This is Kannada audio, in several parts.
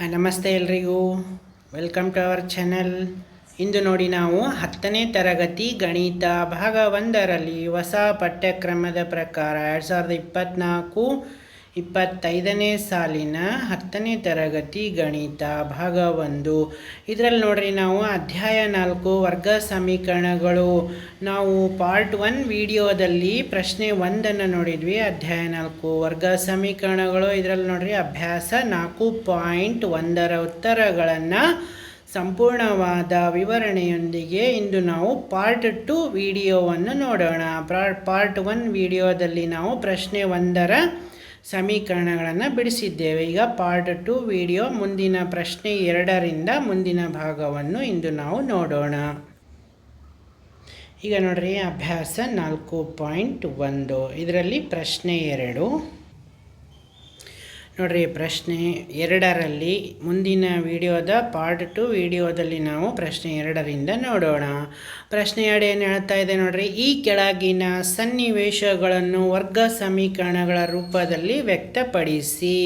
ನಮಸ್ತೆ ಎಲ್ರಿಗೂ, ವೆಲ್ಕಮ್ ಟು ಅವರ್ ಚಾನಲ್. ಇಂದು ನೋಡಿ ನಾವು 10ನೇ ತರಗತಿ ಗಣಿತ ಭಾಗ 1ರಲ್ಲಿ ಹೊಸ ಪಠ್ಯಕ್ರಮದ ಪ್ರಕಾರ 2024-25ನೇ ಸಾಲಿನ 10ನೇ ತರಗತಿ ಗಣಿತ ಭಾಗ 1 ಇದರಲ್ಲಿ ನೋಡ್ರಿ ನಾವು ಅಧ್ಯಾಯ 4 ವರ್ಗ ಸಮೀಕರಣಗಳು. ನಾವು ಪಾರ್ಟ್ 1 ವಿಡಿಯೋದಲ್ಲಿ ಪ್ರಶ್ನೆ 1ಅನ್ನು ನೋಡಿದ್ವಿ. ಅಧ್ಯಾಯ 4 ವರ್ಗ ಸಮೀಕರಣಗಳು. ಇದರಲ್ಲಿ ನೋಡ್ರಿ ಅಭ್ಯಾಸ 4.1ರ ಉತ್ತರಗಳನ್ನು ಸಂಪೂರ್ಣವಾದ ವಿವರಣೆಯೊಂದಿಗೆ ಇಂದು ನಾವು ಪಾರ್ಟ್ 2 ವಿಡಿಯೋವನ್ನು ನೋಡೋಣ. ಪಾರ್ಟ್ 1 ವಿಡಿಯೋದಲ್ಲಿ ನಾವು ಪ್ರಶ್ನೆ 1ರ ಸಮೀಕರಣಗಳನ್ನು ಬಿಡಿಸಿದ್ದೇವೆ. ಈಗ ಪಾರ್ಟ್ 2 ವಿಡಿಯೋ ಮುಂದಿನ ಪ್ರಶ್ನೆ 2ರಿಂದ ಮುಂದಿನ ಭಾಗವನ್ನು ಇಂದು ನಾವು ನೋಡೋಣ. ಈಗ ನೋಡ್ರಿ ಅಭ್ಯಾಸ 4.1 ಇದರಲ್ಲಿ ಪ್ರಶ್ನೆ 2 ನೋಡ್ರಿ. ಪ್ರಶ್ನೆ 2ರಲ್ಲಿ ಮುಂದಿನ ವಿಡಿಯೋದ ಪಾರ್ಟ್ 2 ವಿಡಿಯೋದಲ್ಲಿ ನಾವು ಪ್ರಶ್ನೆ 2ರಿಂದ ನೋಡೋಣ. ಪ್ರಶ್ನೆ 2 ಏನು ಹೇಳ್ತಾ ಇದೆ ನೋಡ್ರಿ, ಈ ಕೆಳಗಿನ ಸನ್ನಿವೇಶಗಳನ್ನು ವರ್ಗ ಸಮೀಕರಣಗಳ ರೂಪದಲ್ಲಿ ವ್ಯಕ್ತಪಡಿಸಿ.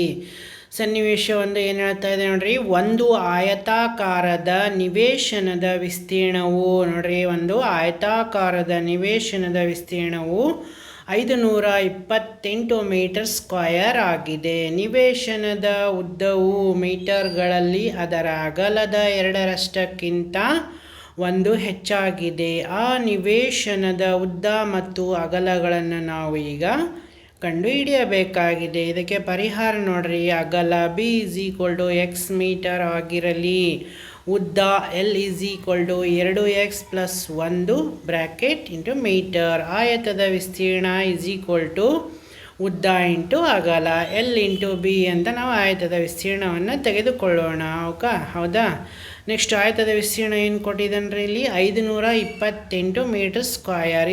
ಸನ್ನಿವೇಶ 1 ಏನು ಹೇಳ್ತಾ ಇದೆ ನೋಡ್ರಿ, ಒಂದು ಆಯತಾಕಾರದ ನಿವೇಶನದ ವಿಸ್ತೀರ್ಣವು ನೋಡ್ರಿ ಒಂದು ಆಯತಾಕಾರದ ನಿವೇಶನದ ವಿಸ್ತೀರ್ಣವು 528 ಮೀಟರ್ ಸ್ಕ್ವಯರ್ ಆಗಿದೆ. ನಿವೇಶನದ ಉದ್ದವು ಮೀಟರ್ಗಳಲ್ಲಿ ಅದರ ಅಗಲದ 2ರಷ್ಟಕ್ಕಿಂತ 1 ಹೆಚ್ಚಾಗಿದೆ. ಆ ನಿವೇಶನದ ಉದ್ದ ಮತ್ತು ಅಗಲಗಳನ್ನು ನಾವು ಈಗ ಕಂಡುಹಿಡಿಯಬೇಕಾಗಿದೆ. ಇದಕ್ಕೆ ಪರಿಹಾರ ನೋಡ್ರಿ, ಅಗಲ b = x ಮೀಟರ್ ಆಗಿರಲಿ, ಉದ್ದ L = 2x + 1 bracket into metre. ಆಯತದ ವಿಸ್ತೀರ್ಣ ಉದ್ದ ಇಂಟು ಅಗಲ L ಇಂಟು b ಅಂತ ನಾವು ಆಯತದ ವಿಸ್ತೀರ್ಣವನ್ನು ತೆಗೆದುಕೊಳ್ಳೋಣ. ಹೌದಾ. ನೆಕ್ಸ್ಟ್ ಆಯತದ ವಿಸ್ತೀರ್ಣ ಏನು ಕೊಟ್ಟಿದ್ದಾನ್ರಿ ಇಲ್ಲಿ, 528 metre square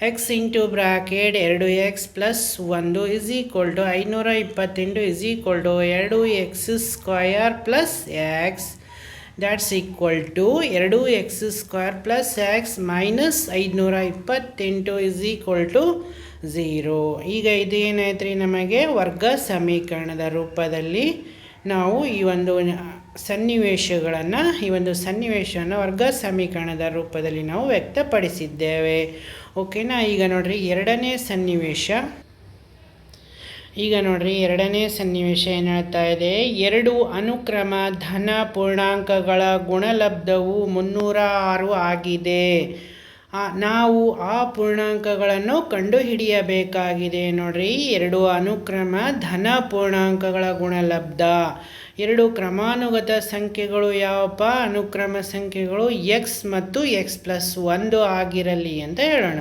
x into bracket 2x + 1 528 2x square plus x that's equal to 2x square plus x minus 528 0. ಈಗ ಇದು ಏನಾಯ್ತು ರೀ, ನಮಗೆ ವರ್ಗ ಸಮೀಕರಣದ ರೂಪದಲ್ಲಿ ನಾವು ಈ ಒಂದು ಸನ್ನಿವೇಶವನ್ನು ವರ್ಗ ಸಮೀಕರಣದ ರೂಪದಲ್ಲಿ ನಾವು ವ್ಯಕ್ತಪಡಿಸಿದ್ದೇವೆ. ಓಕೆನಾ. ಈಗ ನೋಡ್ರಿ ಎರಡನೇ ಸನ್ನಿವೇಶ ಏನು ಹೇಳ್ತಾ ಇದೆ, 2 ಅನುಕ್ರಮ ಧನ ಪೂರ್ಣಾಂಕಗಳ ಗುಣಲಬ್ಧವು 306 ಆಗಿದೆ. ನಾವು ಆ ಪೂರ್ಣಾಂಕಗಳನ್ನು ಕಂಡುಹಿಡಿಯಬೇಕಾಗಿದೆ. ನೋಡ್ರಿ 2 ಅನುಕ್ರಮ ಧನ ಪೂರ್ಣಾಂಕಗಳ ಗುಣಲಬ್ಧ. 2 ಕ್ರಮಾನುಗತ ಸಂಖ್ಯೆಗಳು ಯಾವಪ್ಪ, ಅನುಕ್ರಮ ಸಂಖ್ಯೆಗಳು x ಮತ್ತು x + 1 ಆಗಿರಲಿ ಅಂತ ಹೇಳೋಣ.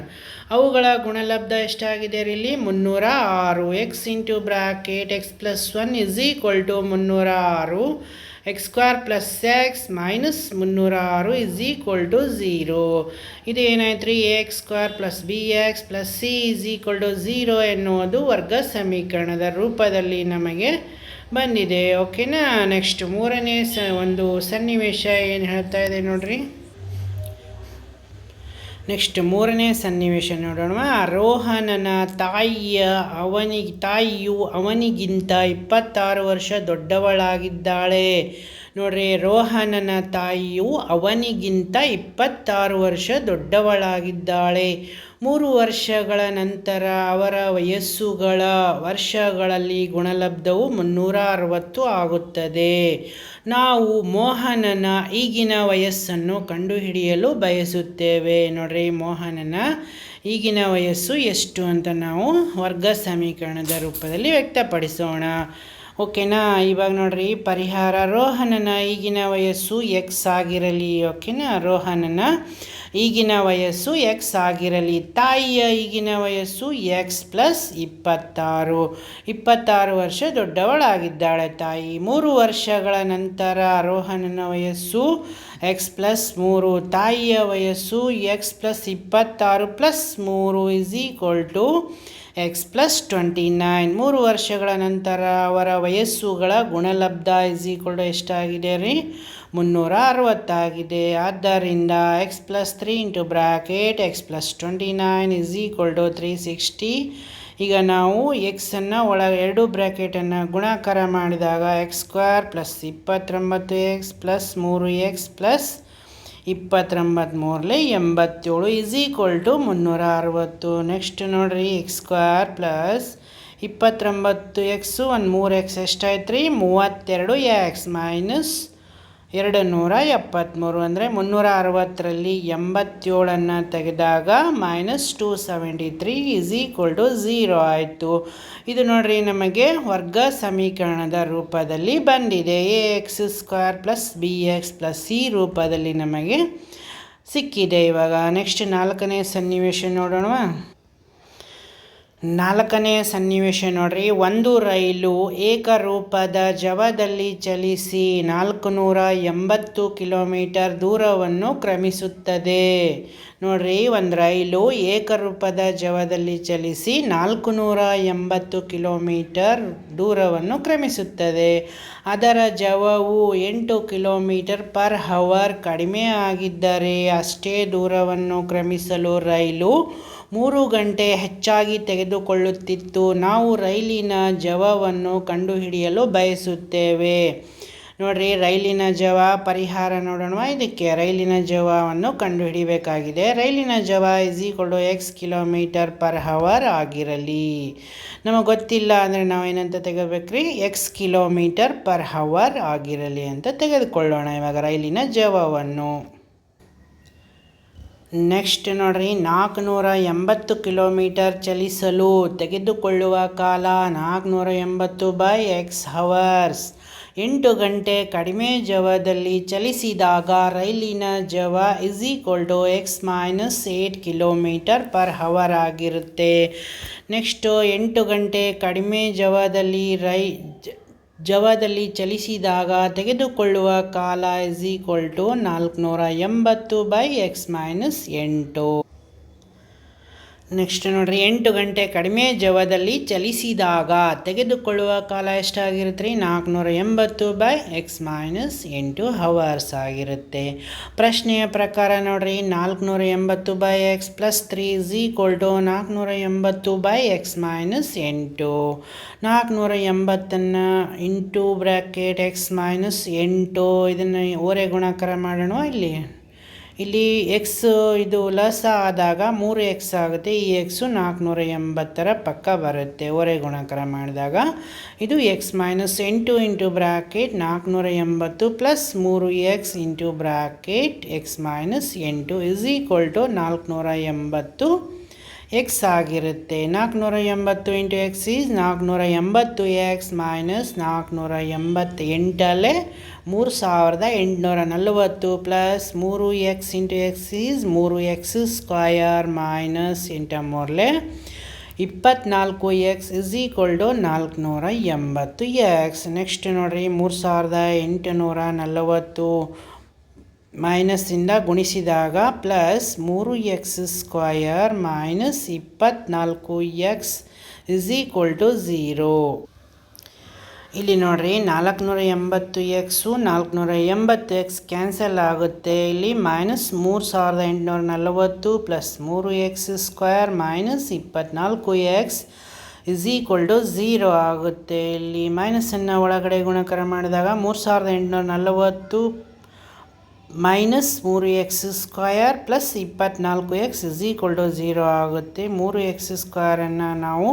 ಅವುಗಳ ಗುಣಲಬ್ಧ ಎಷ್ಟಾಗಿದೆ ಇಲ್ಲಿ, 306. x into bracket x + 1 306, x square plus x minus 306 0. ಇದು ಏನಾಯ್ತು ರೀ, ax square plus bx plus c 0 ಎನ್ನುವುದು ವರ್ಗ ಸಮೀಕರಣದ ರೂಪದಲ್ಲಿ ನಮಗೆ ಬಂದಿದೆ. ಓಕೆನಾ. ನೆಕ್ಸ್ಟ್ ಮೂರನೇ ಒಂದು ಸನ್ನಿವೇಶ ಏನು ಹೇಳ್ತಾ ಇದೆ ನೋಡ್ರಿ. ನೆಕ್ಸ್ಟ್ ಮೂರನೇ ಸನ್ನಿವೇಶ ನೋಡೋಣ. ರೋಹನನ ತಾಯಿಯು ಅವನಿಗಿಂತ 26 ವರ್ಷ ದೊಡ್ಡವಳಾಗಿದ್ದಾಳೆ. ನೋಡ್ರಿ, ರೋಹನನ ತಾಯಿಯು ಅವನಿಗಿಂತ 26 ವರ್ಷ ದೊಡ್ಡವಳಾಗಿದ್ದಾಳೆ. 3 ವರ್ಷಗಳ ನಂತರ ಅವರ ವಯಸ್ಸುಗಳ ವರ್ಷಗಳಲ್ಲಿ ಗುಣಲಬ್ಧವು 360 ಆಗುತ್ತದೆ. ನಾವು ಮೋಹನನ ಈಗಿನ ವಯಸ್ಸನ್ನು ಕಂಡುಹಿಡಿಯಲು ಬಯಸುತ್ತೇವೆ. ನೋಡ್ರಿ, ಮೋಹನನ ಈಗಿನ ವಯಸ್ಸು ಎಷ್ಟು ಅಂತ ನಾವು ವರ್ಗ ಸಮೀಕರಣದ ರೂಪದಲ್ಲಿ ವ್ಯಕ್ತಪಡಿಸೋಣ. ಓಕೆನಾ. ಇವಾಗ ನೋಡ್ರಿ ಪರಿಹಾರ, ರೋಹನನ ಈಗಿನ ವಯಸ್ಸು x ಆಗಿರಲಿ. ಓಕೆನಾ. ರೋಹನನ ಈಗಿನ ವಯಸ್ಸು x ಆಗಿರಲಿ. ತಾಯಿಯ ಈಗಿನ ವಯಸ್ಸು x + 26 ವರ್ಷ ದೊಡ್ಡವಳಾಗಿದ್ದಾಳೆ ತಾಯಿ. 3 ವರ್ಷಗಳ ನಂತರ ರೋಹನನ ವಯಸ್ಸು x + 3, ತಾಯಿಯ ವಯಸ್ಸು x + 26 + 3 x + 29. 3 ವರ್ಷಗಳ ನಂತರ ಅವರ ವಯಸ್ಸುಗಳ ಗುಣಲಬ್ಧ ಎಷ್ಟಾಗಿದೆ ರೀ, 360 ಆಗಿದೆ. ಆದ್ದರಿಂದ x + 3 ಇಂಟು ಬ್ರ್ಯಾಕೆಟ್ x + 29 360 ಈಗ ನಾವು ಎಕ್ಸನ್ನು ಎರಡು ಬ್ರ್ಯಾಕೆಟನ್ನು ಗುಣಾಕಾರ ಮಾಡಿದಾಗ x² + 29x + 3x + 29 ಮೂರಲೆ 87 = 360. ನೆಕ್ಸ್ಟ್ ನೋಡ್ರಿ x² + 29x 1 3x ಎಷ್ಟಾಯ್ತು ರೀ 32x - 273 ಅಂದರೆ 360ರಲ್ಲಿ 87 ತೆಗೆದಾಗ -273 = 0 ಆಯಿತು. ಇದು ನೋಡ್ರಿ ನಮಗೆ ವರ್ಗ ಸಮೀಕರಣದ ರೂಪದಲ್ಲಿ ಬಂದಿದೆ. ax² + bx + c ರೂಪದಲ್ಲಿ ನಮಗೆ ಸಿಕ್ಕಿದೆ. ಇವಾಗ ನೆಕ್ಸ್ಟ್ 4ನೇ ಸನ್ನಿವೇಶ ನೋಡೋಣ. 4ನೇ ಸನ್ನಿವೇಶ ನೋಡ್ರಿ. ಒಂದು ರೈಲು ಏಕರೂಪದ ಜವದಲ್ಲಿ ಚಲಿಸಿ 480 ಕಿಲೋಮೀಟರ್ ದೂರವನ್ನು ಕ್ರಮಿಸುತ್ತದೆ. ನೋಡ್ರಿ, ಒಂದು ರೈಲು ಏಕರೂಪದ ಜವದಲ್ಲಿ ಚಲಿಸಿ 480 ಕಿಲೋಮೀಟರ್ ದೂರವನ್ನು ಕ್ರಮಿಸುತ್ತದೆ. ಅದರ ಜವವು 8 km/h ಕಡಿಮೆ ಆಗಿದ್ದರೆ ಅಷ್ಟೇ ದೂರವನ್ನು ಕ್ರಮಿಸಲು ರೈಲು 3 ಗಂಟೆ ಹೆಚ್ಚಾಗಿ ತೆಗೆದುಕೊಳ್ಳುತ್ತಿತ್ತು. ನಾವು ರೈಲಿನ ಜವವನ್ನು ಕಂಡುಹಿಡಿಯಲು ಬಯಸುತ್ತೇವೆ. ನೋಡ್ರಿ, ರೈಲಿನ ಜವ ಪರಿಹಾರ ನೋಡೋಣ. ಇದಕ್ಕೆ ರೈಲಿನ ಜವವನ್ನು ಕಂಡುಹಿಡಿಯಬೇಕಾಗಿದೆ. ರೈಲಿನ ಜವ x km/h ಆಗಿರಲಿ. ನಮಗೆ ಗೊತ್ತಿಲ್ಲ ಅಂದರೆ ನಾವು ಏನಂತ ತೆಗೋಬೇಕ್ರಿ, x km/h ಆಗಿರಲಿ ಅಂತ ತೆಗೆದುಕೊಳ್ಳೋಣ ಇವಾಗ ರೈಲಿನ ಜವವನ್ನು. ನೆಕ್ಸ್ಟ್ ನೋಡ್ರಿ, 480 ಕಿಲೋಮೀಟರ್ ಚಲಿಸಲು ತೆಗೆದುಕೊಳ್ಳುವ ಕಾಲ 480/x hours. 8 ಗಂಟೆ ಕಡಿಮೆ ಜವದಲ್ಲಿ ಚಲಿಸಿದಾಗ ರೈಲಿನ ಜವ x - 8 km/h ಆಗಿರುತ್ತೆ. ನೆಕ್ಸ್ಟು 8 ಗಂಟೆ ಕಡಿಮೆ ಜವದಲ್ಲಿ ಚಲಿಸಿದಾಗ ತೆಗೆದುಕೊಳ್ಳುವ ಕಾಲ = 480/x - 8. ನೆಕ್ಸ್ಟ್ ನೋಡ್ರಿ, 8 ಗಂಟೆ ಕಡಿಮೆ ಜವದಲ್ಲಿ ಚಲಿಸಿದಾಗ ತೆಗೆದುಕೊಳ್ಳುವ ಕಾಲ ಎಷ್ಟಾಗಿರುತ್ತೆ ರೀ 480/x - 8 hours ಆಗಿರುತ್ತೆ. ಪ್ರಶ್ನೆಯ ಪ್ರಕಾರ ನೋಡ್ರಿ, 480/x + 3 = 480/x - 8. 480ನ್ನು into bracket x - 8 ಇದನ್ನು ಓರೆ ಗುಣಾಕಾರ ಮಾಡೋಣ. ಇಲ್ಲಿ x ಇದು ಲಸ ಆದಾಗ 3x ಆಗುತ್ತೆ. ಈ x 480ರ ಪಕ್ಕ ಬರುತ್ತೆ ಓರೆ ಗುಣಾಕಾರ ಮಾಡಿದಾಗ. ಇದು x - 8 into bracket 480 + 3x into bracket x - 8 = 480x ಆಗಿರುತ್ತೆ. 480 into x is 480x - 488 3840 plus 3x into x is 3x² - 8 24x = 480x. Next ನೋಡ್ರಿ, 3840 ಮೈನಸ್ಸಿಂದ ಗುಣಿಸಿದಾಗ ಪ್ಲಸ್ 3x² - 24x = 0. ಇಲ್ಲಿ ನೋಡ್ರಿ, 480x 480x ಕ್ಯಾನ್ಸಲ್ ಆಗುತ್ತೆ. ಇಲ್ಲಿ -3840 ಪ್ಲಸ್ 3x² - 24x = 0 ಆಗುತ್ತೆ. ಇಲ್ಲಿ ಮೈನಸನ್ನು ಒಳಗಡೆ ಗುಣಾಕಾರ ಮಾಡಿದಾಗ 3840 ಮೈನಸ್ 3x² ಪ್ಲಸ್ 24x = 0 ಆಗುತ್ತೆ. 3x² ನಾವು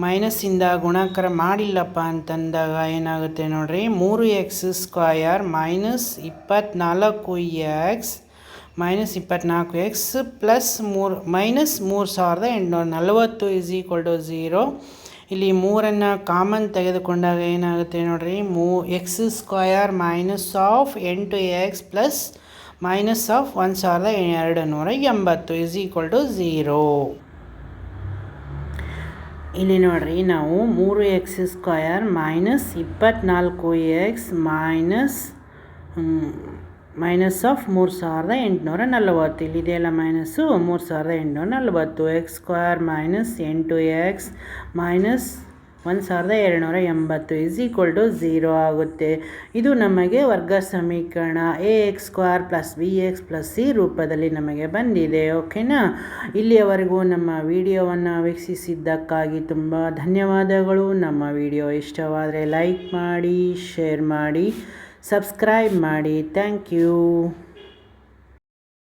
ಮೈನಸ್ಸಿಂದ ಗುಣಾಕಾರ ಮಾಡಿಲ್ಲಪ್ಪ ಅಂತಂದಾಗ ಏನಾಗುತ್ತೆ ನೋಡ್ರಿ, 3x² - 24x ಪ್ಲಸ್ 3840 = 0. ಇಲ್ಲಿ 3ನ್ನು ಕಾಮನ್ ತೆಗೆದುಕೊಂಡಾಗ ಏನಾಗುತ್ತೆ ನೋಡ್ರಿ, x² -8x ಪ್ಲಸ್ -1280 = 0. ಇಲ್ಲಿ ನೋಡ್ರಿ, ನಾವು 3x² - 24x -3840 ಇಲ್ಲಿದೆಯಲ್ಲ minus 3840 x² - 8x 1280 = 0 ಆಗುತ್ತೆ. ಇದು ನಮಗೆ ವರ್ಗ ಸಮೀಕರಣ ax² + bx + c ರೂಪದಲ್ಲಿ ನಮಗೆ ಬಂದಿದೆ. ಓಕೆನಾ? ಇಲ್ಲಿಯವರೆಗೂ ನಮ್ಮ ವಿಡಿಯೋವನ್ನು ವೀಕ್ಷಿಸಿದ್ದಕ್ಕಾಗಿ ತುಂಬ ಧನ್ಯವಾದಗಳು. ನಮ್ಮ ವಿಡಿಯೋ ಇಷ್ಟವಾದರೆ ಲೈಕ್ ಮಾಡಿ, ಶೇರ್ ಮಾಡಿ, ಸಬ್ಸ್ಕ್ರೈಬ್ ಮಾಡಿ. Thank you.